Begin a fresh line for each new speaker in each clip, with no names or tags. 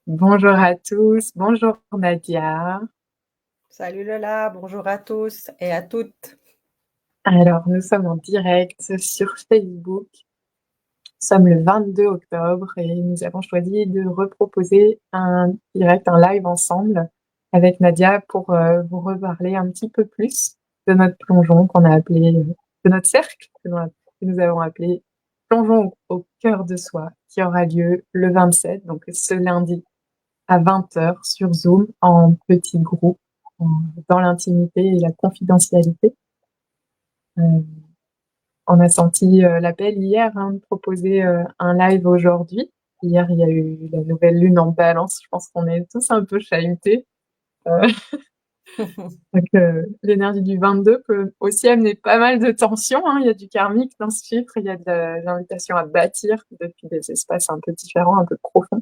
Bonjour à tous, bonjour Nadia.
Salut Lola, bonjour à tous et à toutes.
Alors, nous sommes en direct sur Facebook. Nous sommes le 22 octobre et nous avons choisi de reproposer un direct, un live ensemble avec Nadia pour vous reparler un petit peu plus de notre plongeon qu'on a appelé, de notre cercle que nous avons appelé Plongeon au cœur de soi, qui aura lieu le 27, donc ce lundi à 20 heures sur Zoom en petit groupe, dans l'intimité et la confidentialité. Euh, on a senti l'appel hier de proposer un live aujourd'hui. Hier, il y a eu la nouvelle lune en balance. Je pense qu'on est tous un peu chahutés. Euh, donc, l'énergie du 22 peut aussi amener pas mal de tensions. Il y a du karmique dans ce chiffre. Il y a de l'invitation à bâtir depuis des espaces un peu différents, un peu profonds.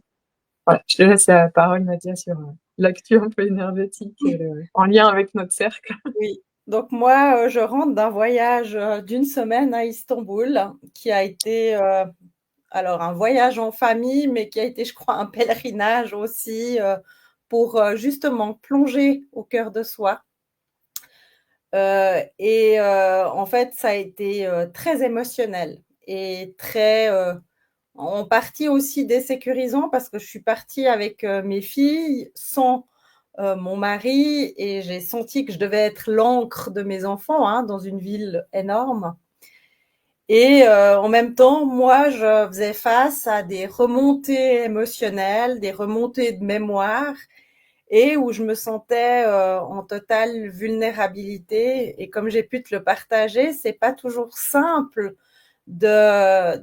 Voilà, je te laisse la parole, Nadia, sur l'actu un peu énergétique en lien avec notre cercle.
Oui, donc moi, je rentre d'un voyage d'une semaine à Istanbul qui a été alors un voyage en famille, mais qui a été, je crois, un pèlerinage aussi pour justement plonger au cœur de soi. En fait, ça a été très émotionnel et très en partie aussi désécurisant parce que je suis partie avec mes filles sans mon mari et j'ai senti que je devais être l'encre de mes enfants hein, dans une ville énorme. En même temps, moi, je faisais face à des remontées émotionnelles, des remontées de mémoire et où je me sentais en totale vulnérabilité. Et comme j'ai pu te le partager, c'est pas toujours simple de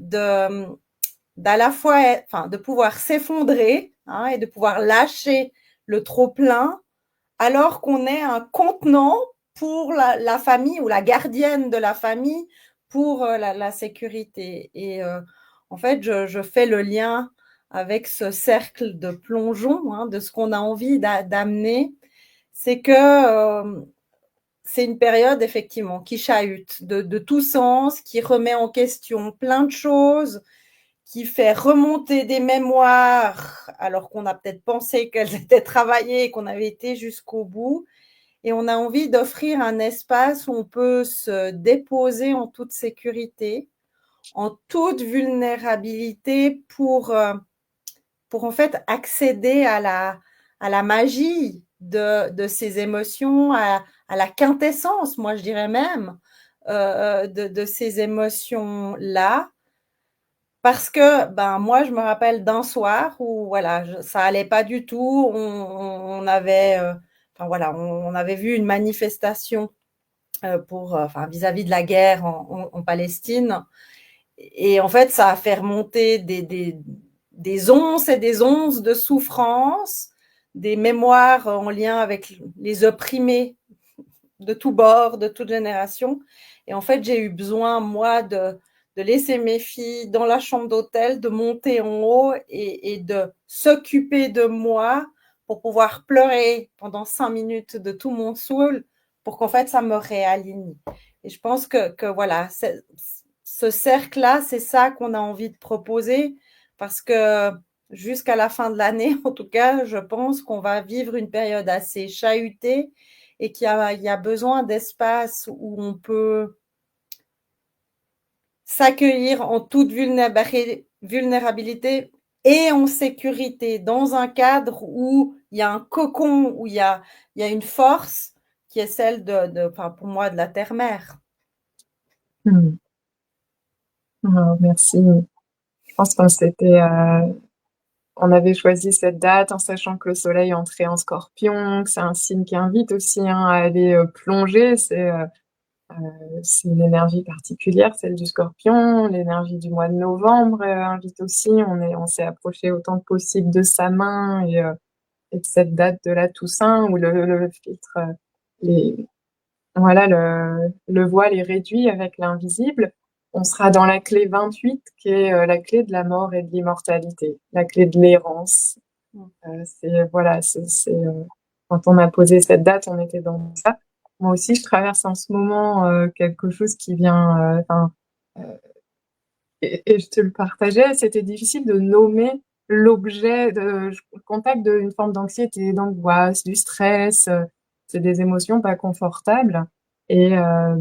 d'à la fois, enfin, de pouvoir s'effondrer hein, et de pouvoir lâcher le trop plein, alors qu'on est un contenant pour la famille ou la gardienne de la famille pour la sécurité. En fait, je fais le lien avec ce cercle de plongeon, hein, de ce qu'on a envie d'amener, c'est que c'est une période effectivement qui chahute de tout sens, qui remet en question plein de choses, qui fait remonter des mémoires alors qu'on a peut-être pensé qu'elles étaient travaillées et qu'on avait été jusqu'au bout. Et on a envie d'offrir un espace où on peut se déposer en toute sécurité, en toute vulnérabilité pour en fait accéder à la magie de ces émotions, à la quintessence, moi je dirais même, de ces émotions-là. Parce que ben, moi, je me rappelle d'un soir où voilà, ça allait pas du tout. On avait, enfin, voilà, on avait vu une manifestation pour, enfin, vis-à-vis de la guerre en Palestine. Et en fait, ça a fait remonter des onces et des onces de souffrance, des mémoires en lien avec les opprimés de tous bords, de toute génération. Et en fait, j'ai eu besoin, moi, de laisser mes filles dans la chambre d'hôtel, de monter en haut et de s'occuper de moi pour pouvoir pleurer pendant 5 minutes de tout mon soul pour qu'en fait, ça me réaligne. Et je pense que voilà, ce cercle-là, c'est ça qu'on a envie de proposer parce que jusqu'à la fin de l'année, en tout cas, je pense qu'on va vivre une période assez chahutée et il y a besoin d'espace où on peut s'accueillir en toute vulnérabilité et en sécurité, dans un cadre où il y a un cocon, où il y a une force qui est celle enfin, pour moi, de la terre-mère.
Hmm. Oh, merci. Je pense on avait choisi cette date en sachant que le soleil entrait en scorpion, que c'est un signe qui invite aussi à aller plonger. C'est une énergie particulière, celle du scorpion. L'énergie du mois de novembre invite aussi. On s'est approché autant que possible de sa main et de cette date de la Toussaint où le filtre, les, voilà, le voile est réduit avec l'invisible. On sera dans la clé 28, qui est la clé de la mort et de l'immortalité, la clé de l'errance. Quand on a posé cette date, on était dans ça. Moi aussi, je traverse en ce moment quelque chose qui vient, et je te le partageais, c'était difficile de nommer l'objet de contact d'une forme d'anxiété, d'angoisse, du stress. C'est des émotions pas confortables. Et, euh,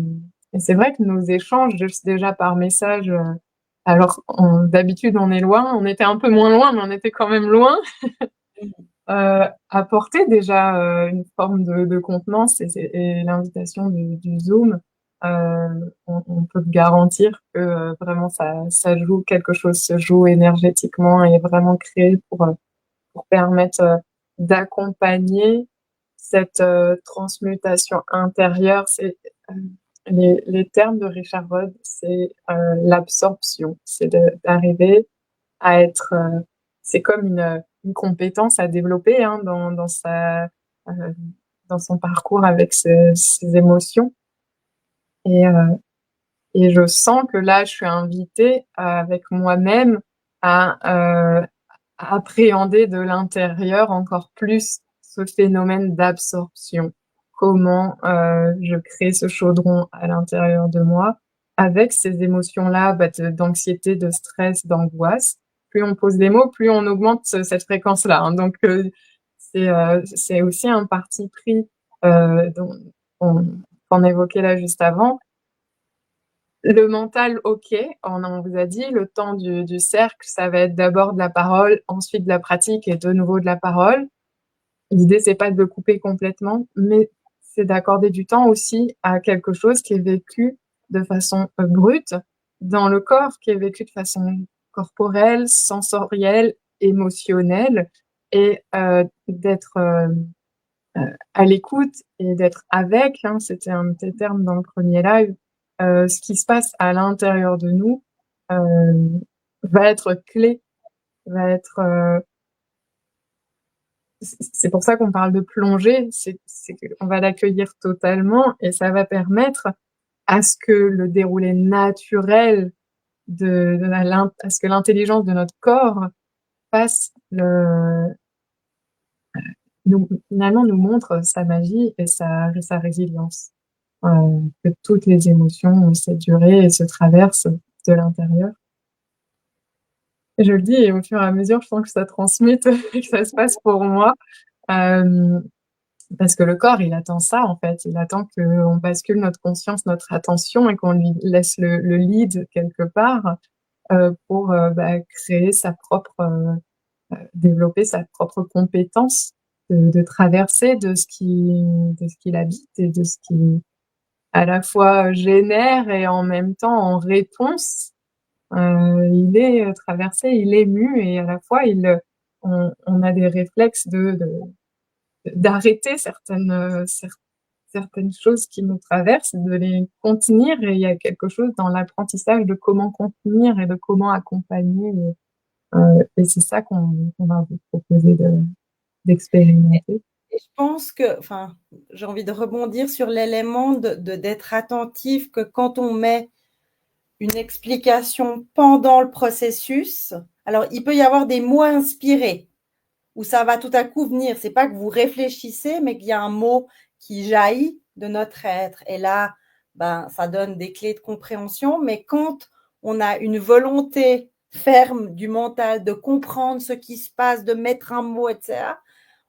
et c'est vrai que nos échanges, juste déjà par message, alors d'habitude on est loin, on était un peu moins loin, mais on était quand même loin, apporter déjà une forme de contenance et l'invitation du Zoom, on peut garantir que vraiment ça joue, quelque chose se joue énergétiquement et est vraiment créé pour permettre d'accompagner cette transmutation intérieure. C'est les termes de Richard Rod, c'est l'absorption, c'est d'arriver à être, c'est comme une compétence à développer hein, euh, dans son parcours avec ses émotions. Et, euh, et je sens que là, je suis invitée avec moi-même à appréhender de l'intérieur encore plus ce phénomène d'absorption. Comment je crée ce chaudron à l'intérieur de moi avec ces émotions-là d'anxiété, de stress, d'angoisse. Plus on pose des mots, plus on augmente cette fréquence-là. Hein. Donc, c'est aussi un parti pris qu'on évoquait là juste avant. Le mental, ok, on vous a dit, le temps du cercle, ça va être d'abord de la parole, ensuite de la pratique et de nouveau de la parole. L'idée, c'est pas de le couper complètement, mais c'est d'accorder du temps aussi à quelque chose qui est vécu de façon brute dans le corps, qui est vécu de façon corporelle, sensorielle, émotionnelle, et d'être à l'écoute et d'être avec, hein, c'était un de tes termes dans le premier live, ce qui se passe à l'intérieur de nous euh, va être clé, va être. C'est pour ça qu'on parle de plonger, c'est qu'on va l'accueillir totalement et ça va permettre à ce que le déroulé naturel à ce que l'intelligence de notre corps fasse finalement nous montre sa magie et sa résilience. Que toutes les émotions ont cette durée et se traversent de l'intérieur. Et je le dis, et au fur et à mesure, je sens que ça transmute et que ça se passe pour moi. Euh, Parce que le corps, il attend ça, en fait. Il attend qu'on bascule notre conscience, notre attention et qu'on lui laisse le lead quelque part pour créer sa propre, développer sa propre compétence de traverser de ce qu'il habite et de ce qui à la fois génère et en même temps en réponse. Il est traversé, il est ému et à la fois on a des réflexes d'arrêter certaines choses qui nous traversent, de les contenir et il y a quelque chose dans l'apprentissage de comment contenir et de comment accompagner et c'est ça qu'on va vous proposer d'expérimenter.
Et je pense que, enfin, j'ai envie de rebondir sur l'élément d'être attentif que quand on met une explication pendant le processus, alors il peut y avoir des mots inspirés où ça va tout à coup venir. C'est pas que vous réfléchissez, mais qu'il y a un mot qui jaillit de notre être. Et là, ben, ça donne des clés de compréhension. Mais quand on a une volonté ferme du mental de comprendre ce qui se passe, de mettre un mot, etc.,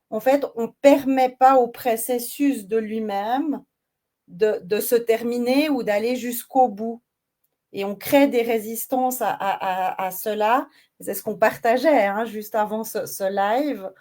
en fait, on ne permet pas au processus de lui-même de se terminer ou d'aller jusqu'au bout. Et on crée des résistances à cela. C'est ce qu'on partageait hein, juste avant ce live,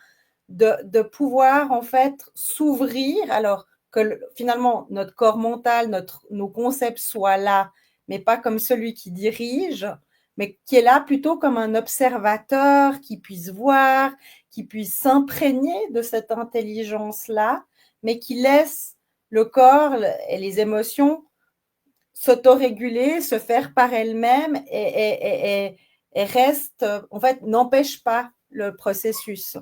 de pouvoir en fait s'ouvrir, alors que finalement notre corps mental, nos concepts soient là, mais pas comme celui qui dirige, mais qui est là plutôt comme un observateur qui puisse voir, qui puisse s'imprégner de cette intelligence-là, mais qui laisse le corps et les émotions s'autoréguler, se faire par elles-mêmes et reste, en fait, n'empêche pas le processus.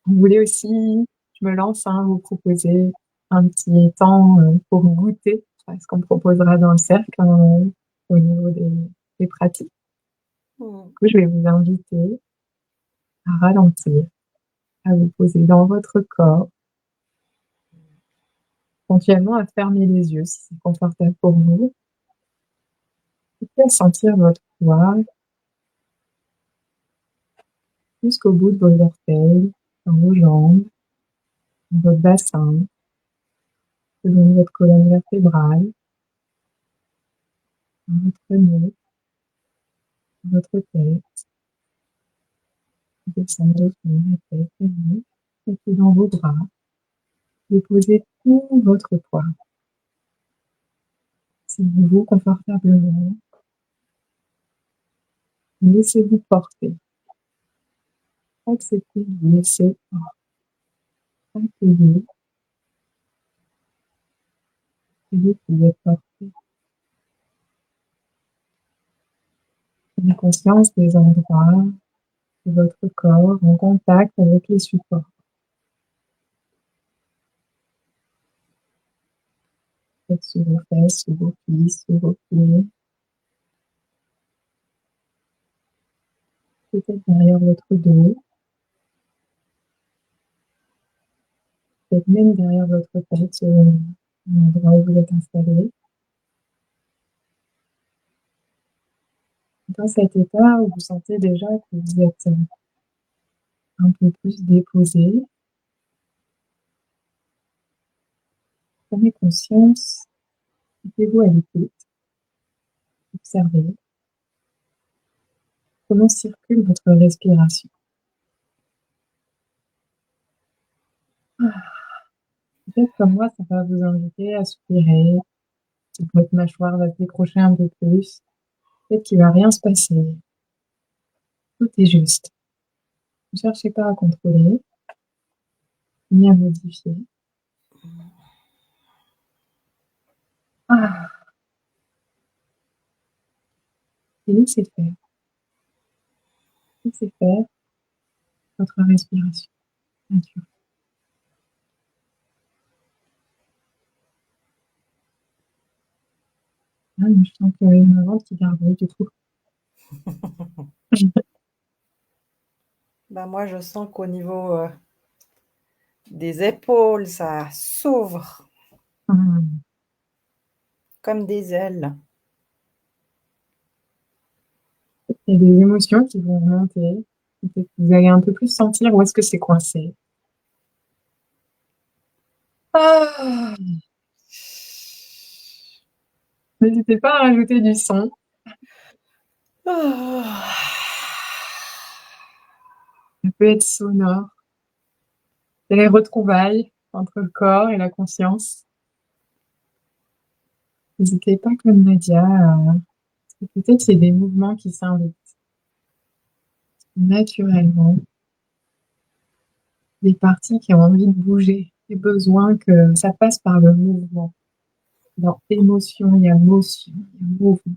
Vous voulez aussi, je me lance, hein, vous proposer un petit temps pour goûter à ce qu'on proposera dans le cercle au niveau des pratiques. Du coup, je vais vous inviter à ralentir, à vous poser dans votre corps, éventuellement à fermer les yeux si c'est confortable pour vous. Faites sentir votre poids jusqu'au bout de vos orteils, dans vos jambes, dans votre bassin, le long de votre colonne vertébrale, dans votre nez, dans votre tête. Descendez doucement la tête et vous, et puis dans vos bras, déposez tout votre poids. Asseyez-vous confortablement. Laissez-vous porter. Acceptez de vous laisser accueillir. Accueillir que vous êtes porté. Prenez conscience des endroits de votre corps en contact avec les supports. Peut-être sous vos fesses, sous vos cuisses, sous vos pieds. Peut-être derrière votre dos. Peut-être même derrière votre tête, selon l'endroit où vous êtes installé. Dans cet état où vous sentez déjà que vous êtes un peu plus déposé, prenez conscience, mettez-vous à l'écoute, observez comment circule votre respiration. Peut-être comme moi, ça va vous inviter à soupirer, votre mâchoire va se décrocher un peu plus, peut-être qu'il ne va rien se passer. Tout est juste. Ne cherchez pas à contrôler, ni à modifier. Et laissez faire. Laissez faire votre respiration naturelle. Ah, mais je sens qu'il y a une ventre qui garbouille du coup.
Ben moi, je sens qu'au niveau des épaules, ça s'ouvre comme des ailes.
Il y a des émotions qui vont remonter. Peut-être que vous allez un peu plus sentir où est-ce que c'est coincé. N'hésitez pas à rajouter du son. Ça peut être sonore. C'est les retrouvailles entre le corps et la conscience. N'hésitez pas, comme Nadia, parce que peut-être qu'il y a des mouvements qui s'invitent naturellement, des parties qui ont envie de bouger, et besoin que ça passe par le mouvement. Dans émotion, il y a motion, il y a mouvement.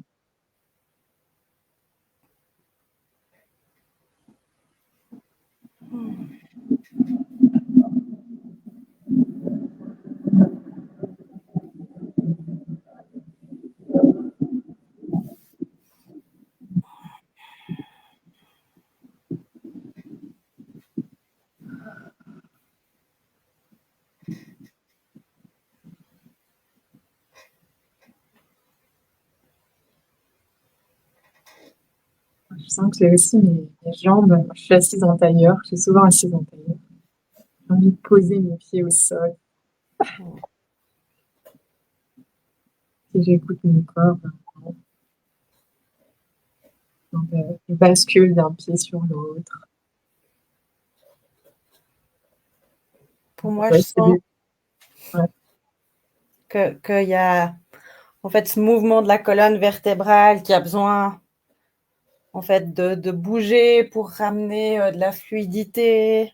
Je sens que j'ai aussi mes jambes. Je suis assise en tailleur. Je suis souvent assise en tailleur. J'ai envie de poser mes pieds au sol. Et j'écoute mon corps. Donc, je bascule d'un pied sur l'autre.
Pour moi, je sens qu'il y a en fait ce mouvement de la colonne vertébrale qui a besoin en fait de bouger pour ramener de la fluidité.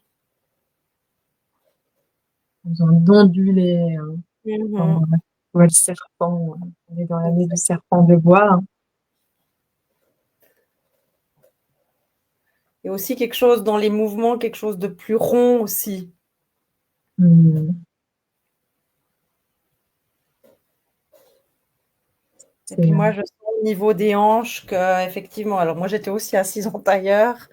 Besoin d'onduler. On voit le serpent. On est dans l'année du serpent de bois.
Et aussi quelque chose dans les mouvements, quelque chose de plus rond aussi. Et puis moi, je sens au niveau des hanches que, effectivement, alors moi j'étais aussi assise en tailleur.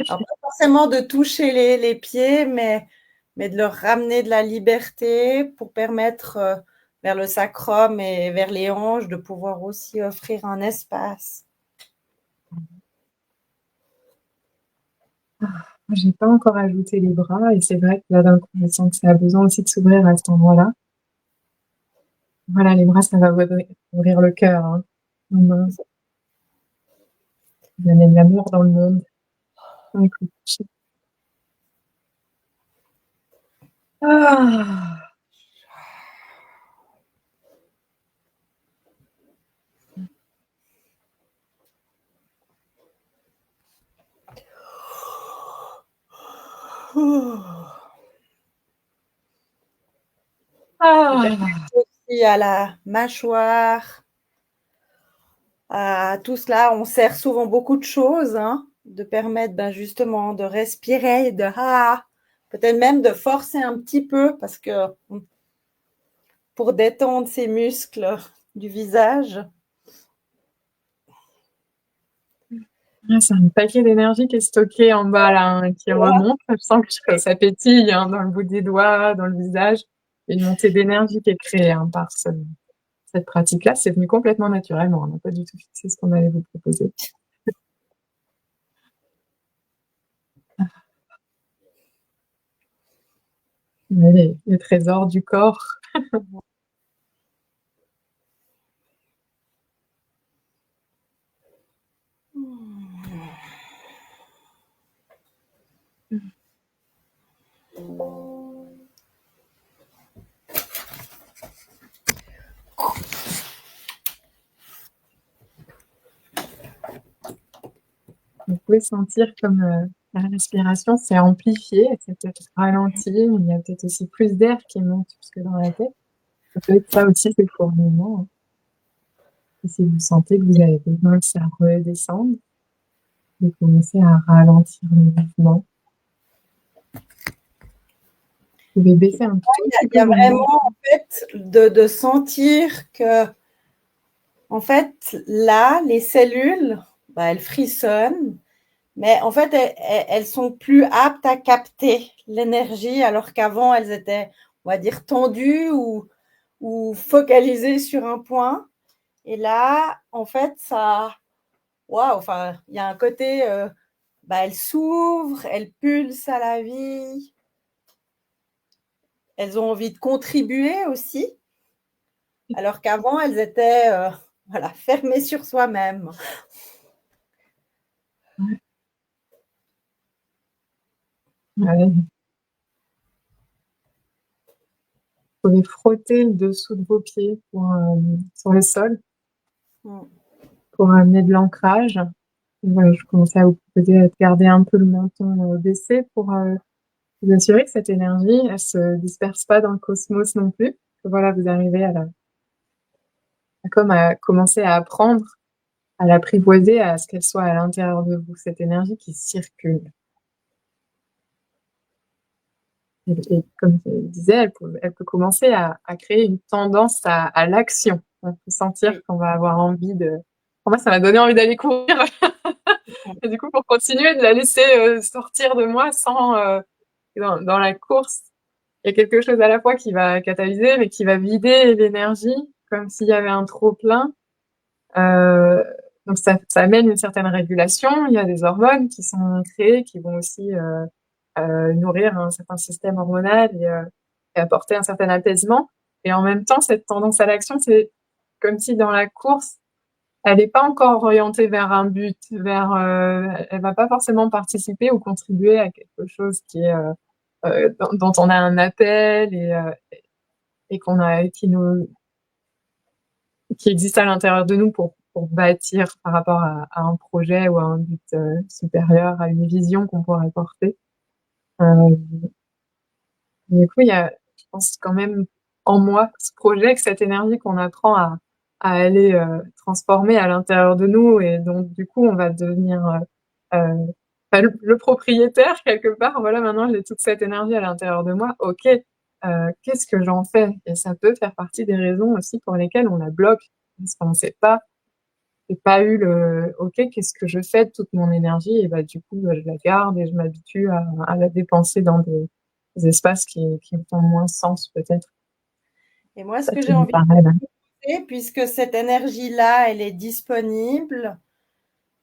Alors pas forcément de toucher les pieds, mais de leur ramener de la liberté pour permettre vers le sacrum et vers les hanches, de pouvoir aussi offrir un espace.
J'ai pas encore ajouté les bras et c'est vrai que là d'un coup je sens que ça a besoin aussi de s'ouvrir à cet endroit-là. Voilà, les bras, ça va ouvrir le cœur, hein. Vous amenez de l'amour dans le monde. Écoute. Ah.
Aussi à la mâchoire, à tout cela, on sert souvent beaucoup de choses, hein, de permettre justement de respirer, peut-être même de forcer un petit peu parce que pour détendre ces muscles du visage.
C'est un paquet d'énergie qui est stocké en bas là, hein, qui remonte. Je sens que ça pétille, hein, dans le bout des doigts, dans le visage. Une montée d'énergie qui est créée, hein, par cette pratique-là. C'est venu complètement naturellement. On n'a pas du tout fixé ce qu'on allait vous proposer. Les trésors du corps. Vous pouvez sentir comme la respiration s'est amplifiée, elle s'est peut-être ralentie, mais il y a peut-être aussi plus d'air qui monte jusque dans la tête. Ça peut être ça aussi, ces fourmillements, hein. Et si vous sentez que vous avez besoin que ça redescende, vous commencez à ralentir le mouvement. Vous pouvez baisser un tout petit peu.
Il y a vraiment en fait de sentir que en fait là les cellules elles frissonnent, mais en fait elles sont plus aptes à capter l'énergie alors qu'avant elles étaient, on va dire, tendues ou focalisées sur un point. Et là en fait ça, enfin il y a un côté elles s'ouvrent, elles pulsent à la vie. Elles ont envie de contribuer aussi, alors qu'avant, elles étaient fermées sur soi-même.
Ouais. Vous pouvez frotter le dessous de vos pieds sur le sol pour amener de l'ancrage. Voilà, je commençais à vous proposer de garder un peu le menton baissé pour vous assurer que cette énergie, elle se disperse pas dans le cosmos non plus. Que voilà, vous arrivez à commencer à apprendre à l'apprivoiser, à ce qu'elle soit à l'intérieur de vous, cette énergie qui circule. Et comme je disais, elle peut commencer à créer une tendance à l'action. On peut sentir qu'on va avoir envie de... Pour moi, ça m'a donné envie d'aller courir. Et du coup, pour continuer de la laisser sortir de moi sans... dans la course, il y a quelque chose à la fois qui va catalyser, mais qui va vider l'énergie, comme s'il y avait un trop-plein. Donc ça amène une certaine régulation. Il y a des hormones qui sont créées, qui vont aussi nourrir un certain système hormonal et apporter un certain apaisement. Et en même temps, cette tendance à l'action, c'est comme si dans la course, elle n'est pas encore orientée vers un but, elle va pas forcément participer ou contribuer à quelque chose qui est dont on a un appel et qui existe à l'intérieur de nous pour bâtir par rapport à un projet ou à un but supérieur, à une vision qu'on pourrait porter. Du coup, il y a, je pense, quand même en moi ce projet, que cette énergie qu'on apprend à aller transformer à l'intérieur de nous, et donc du coup, on va devenir le propriétaire quelque part. Voilà, maintenant j'ai toute cette énergie à l'intérieur de moi. Ok, qu'est-ce que j'en fais? Et ça peut faire partie des raisons aussi pour lesquelles on la bloque, parce qu'on ne sait pas. J'ai pas eu ok, qu'est-ce que je fais de toute mon énergie? Et bah, du coup, je la garde et je m'habitue à la dépenser dans des espaces qui me font moins sens, peut-être.
Et moi, ce
Ça
que
te
j'ai
dit
envie
pareil, là.
de faire, puisque cette énergie-là, elle est disponible,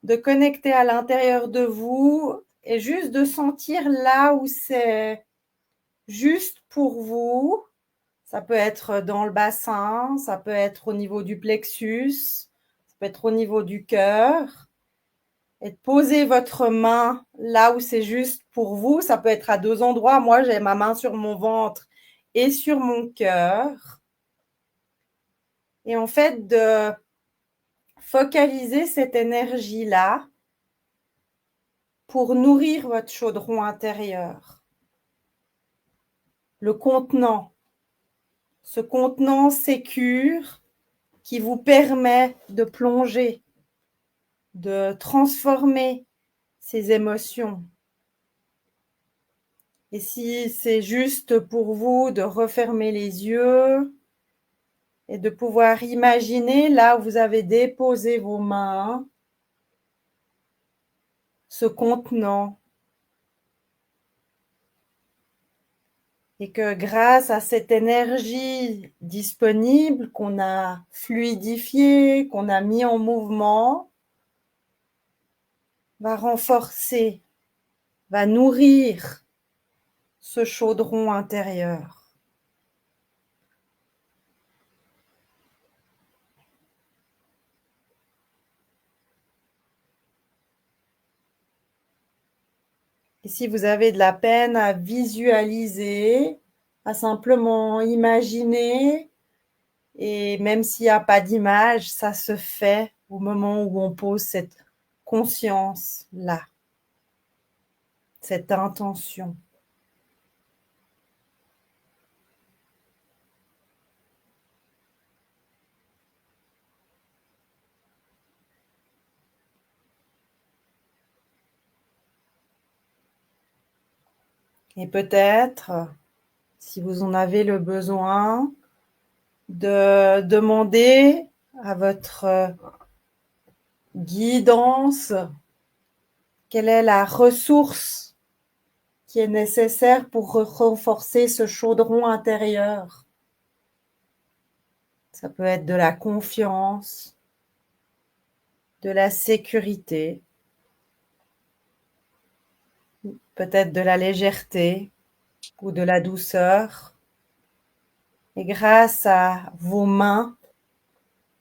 de connecter à l'intérieur de vous et juste de sentir là où c'est juste pour vous. Ça peut être dans le bassin, ça peut être au niveau du plexus, ça peut être au niveau du cœur. Et de poser votre main là où c'est juste pour vous. Ça peut être à 2 endroits. Moi, j'ai ma main sur mon ventre et sur mon cœur. Et en fait, de focaliser cette énergie-là pour nourrir votre chaudron intérieur. Le contenant. Ce contenant sécure qui vous permet de plonger, de transformer ces émotions. Et si c'est juste pour vous de refermer les yeux et de pouvoir imaginer là où vous avez déposé vos mains, ce contenant, et que grâce à cette énergie disponible qu'on a fluidifiée, qu'on a mis en mouvement, va renforcer, va nourrir ce chaudron intérieur. Et si vous avez de la peine à visualiser, à simplement imaginer, et même s'il n'y a pas d'image, ça se fait au moment où on pose cette conscience-là, cette intention. Et peut-être, si vous en avez le besoin, de demander à votre guidance quelle est la ressource qui est nécessaire pour renforcer ce chaudron intérieur. Ça peut être de la confiance, de la sécurité, peut-être de la légèreté ou de la douceur. Et grâce à vos mains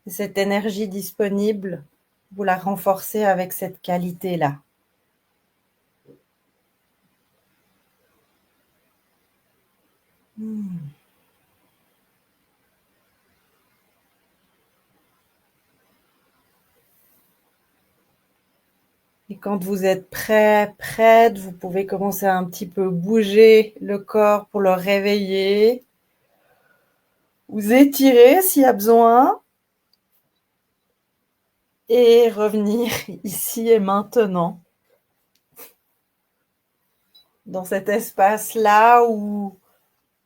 et cette énergie disponible, vous la renforcez avec cette qualité-là. Et quand vous êtes prêt, prête, vous pouvez commencer à un petit peu bouger le corps pour le réveiller. Vous étirer s'il y a besoin. Et revenir ici et maintenant. Dans cet espace-là où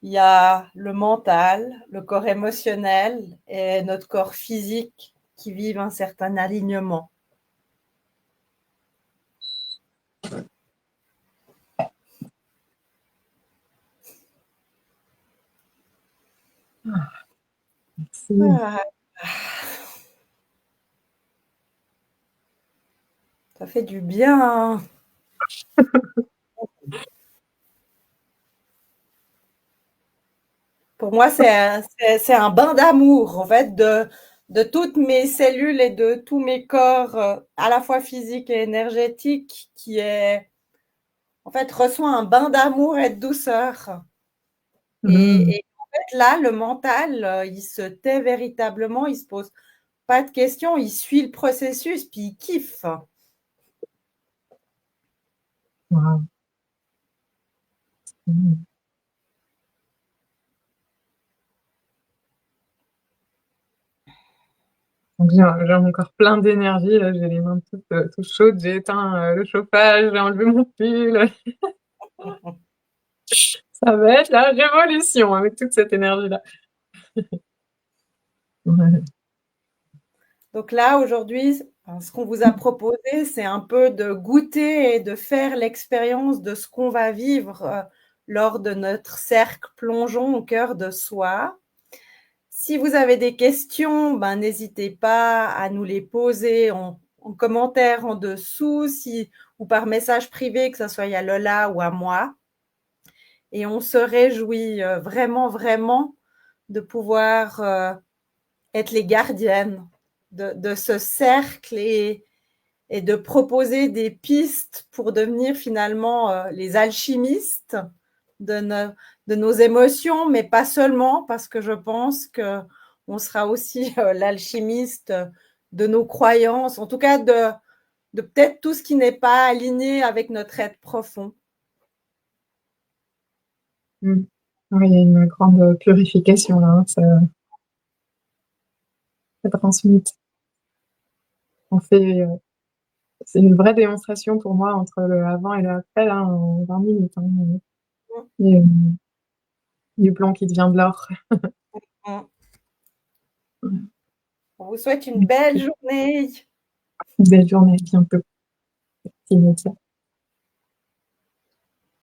il y a le mental, le corps émotionnel et notre corps physique qui vivent un certain alignement. Ah, ça fait du bien. Pour moi, c'est un bain d'amour, en fait, de toutes mes cellules et de tous mes corps, à la fois physiques et énergétiques, qui est, en fait, reçoit un bain d'amour et de douceur. Et en fait, là, le mental, il se tait véritablement, il se pose pas de questions, il suit le processus, puis il kiffe.
Wow. Donc j'ai encore plein d'énergie, là, j'ai les mains toutes chaudes, j'ai éteint le chauffage, j'ai enlevé mon pull. Ça va être la révolution avec toute cette énergie-là. Ouais.
Donc là, aujourd'hui, ce qu'on vous a proposé, c'est un peu de goûter et de faire l'expérience de ce qu'on va vivre lors de notre cercle plongeon au cœur de soi. Si vous avez des questions, ben, n'hésitez pas à nous les poser en commentaire en dessous ou par message privé, que ce soit à Lola ou à moi. Et on se réjouit vraiment, vraiment de pouvoir être les gardiennes de ce cercle et de proposer des pistes pour devenir finalement les alchimistes de nos émotions, mais pas seulement, parce que je pense qu'on sera aussi l'alchimiste de nos croyances, en tout cas de peut-être tout ce qui n'est pas aligné avec notre être profond.
Oui, il y a une grande purification là, ça transmute. C'est une vraie démonstration pour moi entre le avant et le après là, en 20 minutes. Et, du blanc qui devient de l'or.
On vous souhaite une belle journée.
Belle journée, à bientôt. Merci, Nadia.